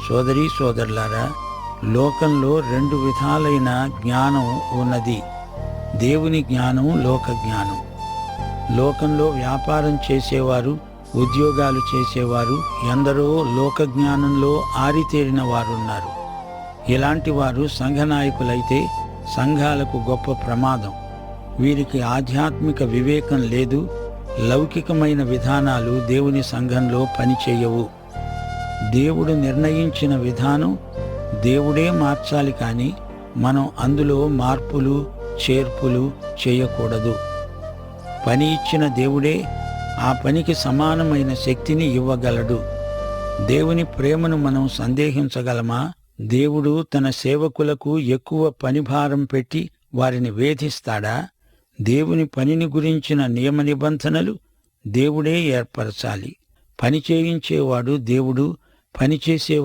సోదరీ సోదరులారా, లోకంలో 2 విధాలైన జ్ఞానం ఉన్నది. దేవుని జ్ఞానం, లోక జ్ఞానం. లోకంలో వ్యాపారం చేసేవారు, ఉద్యోగాలు చేసేవారు, ఎందరో లోక జ్ఞానంలో ఆరితేరిన వారున్నారు. ఇలాంటి వారు సంఘనాయకులైతే సంఘాలకు గొప్ప ప్రమాదం. వీరికి ఆధ్యాత్మిక వివేకం లేదు. లౌకికమైన విధానాలు దేవుని సంఘంలో పనిచేయవు. దేవుడు నిర్ణయించిన విధానం దేవుడే మార్చాలి, కానీ మనం అందులో మార్పులు చేర్పులు చేయకూడదు. పని ఇచ్చిన దేవుడే ఆ పనికి సమానమైన శక్తిని ఇవ్వగలడు. దేవుని ప్రేమను మనం సందేహించగలమా? దేవుడు తన సేవకులకు ఎక్కువ పనిభారం పెట్టి వారిని వేధిస్తాడా? దేవుని పనిని గురించిన నియమ నిబంధనలు దేవుడే ఏర్పరచాలి. పని చేయించేవాడు దేవుడు, పనిచేసేవాడు